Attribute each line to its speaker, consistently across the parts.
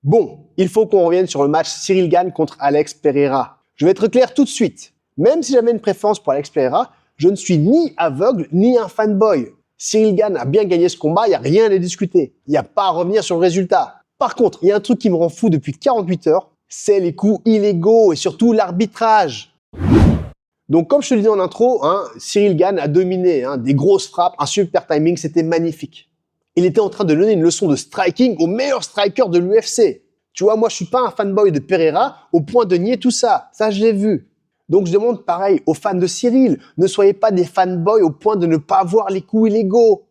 Speaker 1: Bon, il faut qu'on revienne sur le match Cyril Gane contre Alex Pereira. Je vais être clair tout de suite. Même si j'avais une préférence pour Alex Pereira, je ne suis ni aveugle ni un fanboy. Cyril Gane a bien gagné ce combat, il n'y a rien à discuter. Il n'y a pas à revenir sur le résultat. Par contre, il y a un truc qui me rend fou depuis 48 heures, c'est les coups illégaux et surtout l'arbitrage. Donc comme je te le disais en intro, Cyril Gane a dominé, des grosses frappes, un super timing, c'était magnifique. Il était en train de donner une leçon de striking au meilleur striker de l'UFC. Tu vois, moi je suis pas un fanboy de Pereira au point de nier tout ça, ça je l'ai vu. Donc je demande pareil aux fans de Cyril, ne soyez pas des fanboys au point de ne pas voir les coups illégaux.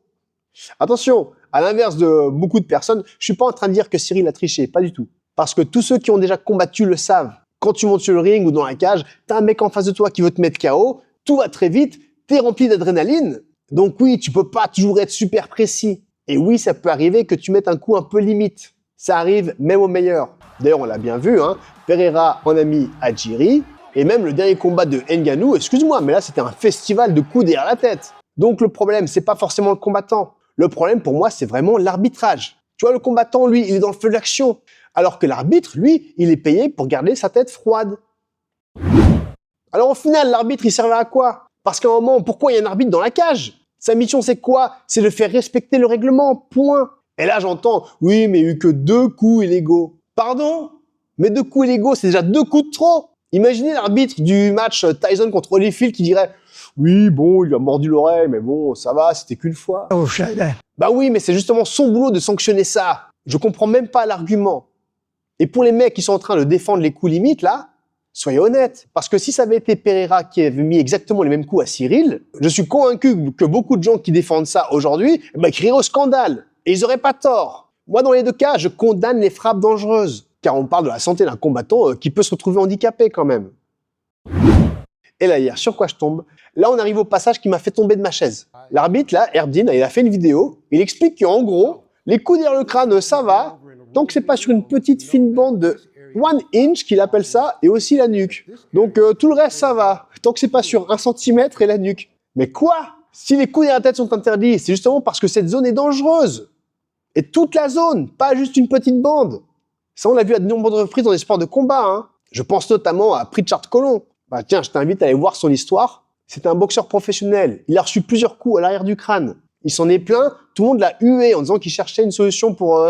Speaker 1: Attention, à l'inverse de beaucoup de personnes, je suis pas en train de dire que Cyril a triché, pas du tout. Parce que tous ceux qui ont déjà combattu le savent. Quand tu montes sur le ring ou dans la cage, t'as un mec en face de toi qui veut te mettre KO, tout va très vite, t'es rempli d'adrénaline. Donc oui, tu peux pas toujours être super précis. Et oui, ça peut arriver que tu mettes un coup un peu limite. Ça arrive même aux meilleurs. D'ailleurs, on l'a bien vu, Pereira en a mis à Jiri. Et même le dernier combat de Ngannou, excuse-moi, mais là c'était un festival de coups derrière la tête. Donc le problème, c'est pas forcément le combattant. Le problème pour moi, c'est vraiment l'arbitrage. Tu vois, le combattant, lui, il est dans le feu de l'action. Alors que l'arbitre, lui, il est payé pour garder sa tête froide. Alors au final, l'arbitre, il servait à quoi? Parce qu'à un moment, pourquoi il y a un arbitre dans la cage? Sa mission, c'est quoi? C'est de faire respecter le règlement, point. Et là, j'entends, oui, mais il n'y a eu que 2 coups illégaux. Pardon? Mais 2 coups illégaux, c'est déjà 2 coups de trop. Imaginez l'arbitre du match Tyson contre Holyfield qui dirait « Oui, bon, il lui a mordu l'oreille, mais bon, ça va, c'était qu'une fois. » Bah oui, mais c'est justement son boulot de sanctionner ça. Je comprends même pas l'argument. Et pour les mecs qui sont en train de défendre les coups limites, là, soyez honnêtes. Parce que si ça avait été Pereira qui avait mis exactement les mêmes coups à Cyril, je suis convaincu que beaucoup de gens qui défendent ça aujourd'hui, crieraient au scandale. Et ils auraient pas tort. Moi, dans les 2 cas, je condamne les frappes dangereuses. Car on parle de la santé d'un combattant qui peut se retrouver handicapé quand même. Et là, hier, sur quoi je tombe? Là, on arrive au passage qui m'a fait tomber de ma chaise. L'arbitre, là, Erdin, il a fait une vidéo. Il explique qu'en gros, les coups derrière le crâne, ça va, tant que c'est pas sur une petite fine bande de 1 inch, qu'il appelle ça, et aussi la nuque. Donc, tout le reste, ça va, tant que c'est pas sur 1 centimètre et la nuque. Mais quoi? Si les coups derrière la tête sont interdits, c'est justement parce que cette zone est dangereuse. Et toute la zone, pas juste une petite bande. Ça, on l'a vu à de nombreuses reprises dans les sports de combat. Je pense notamment à Pritchard Colon. Bah tiens, je t'invite à aller voir son histoire. C'est un boxeur professionnel. Il a reçu plusieurs coups à l'arrière du crâne. Il s'en est plaint, tout le monde l'a hué en disant qu'il cherchait une solution pour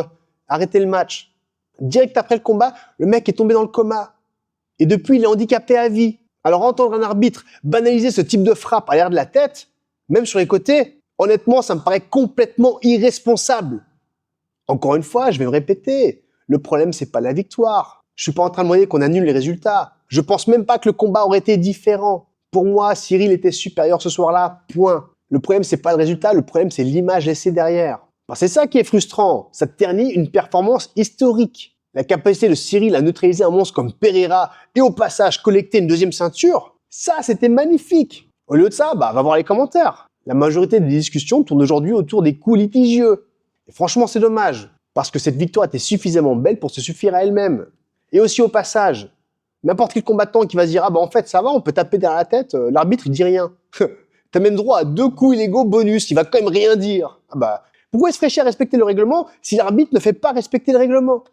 Speaker 1: arrêter le match. Direct après le combat, le mec est tombé dans le coma. Et depuis, il est handicapé à vie. Alors entendre un arbitre banaliser ce type de frappe à l'arrière de la tête, même sur les côtés, honnêtement, ça me paraît complètement irresponsable. Encore une fois, je vais me répéter. Le problème, c'est pas la victoire. Je suis pas en train de demander qu'on annule les résultats. Je pense même pas que le combat aurait été différent. Pour moi, Cyril était supérieur ce soir-là, point. Le problème, c'est pas le résultat, le problème, c'est l'image laissée derrière. C'est ça qui est frustrant. Ça ternit une performance historique. La capacité de Cyril à neutraliser un monstre comme Pereira et au passage collecter une 2e ceinture, ça, c'était magnifique. Au lieu de ça, va voir les commentaires. La majorité des discussions tournent aujourd'hui autour des coups litigieux. Et franchement, c'est dommage. Parce que cette victoire était suffisamment belle pour se suffire à elle-même. Et aussi au passage, n'importe quel combattant qui va se dire « Ah en fait, ça va, on peut taper derrière la tête, l'arbitre, il dit rien. » T'as même droit à 2 coups illégaux bonus, il va quand même rien dire. Pourquoi il se ferait chier à respecter le règlement si l'arbitre ne fait pas respecter le règlement?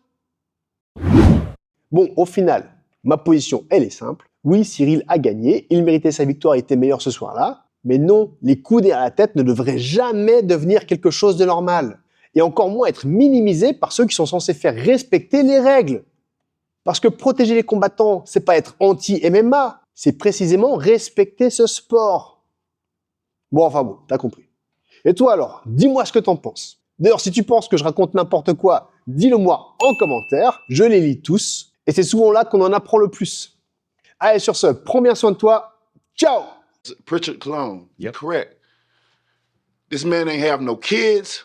Speaker 1: Bon, au final, ma position, elle est simple. Oui, Cyril a gagné, il méritait sa victoire, il était meilleur ce soir-là. Mais non, les coups derrière la tête ne devraient jamais devenir quelque chose de normal. Et encore moins être minimisé par ceux qui sont censés faire respecter les règles. Parce que protéger les combattants, c'est pas être anti-MMA, c'est précisément respecter ce sport. Bon, t'as compris. Et toi alors, dis-moi ce que t'en penses. D'ailleurs, si tu penses que je raconte n'importe quoi, dis-le moi en commentaire, je les lis tous, et c'est souvent là qu'on en apprend le plus. Allez, sur ce, prends bien soin de toi, ciao!
Speaker 2: Pritchard Colon, you're correct. This man ain't have no kids.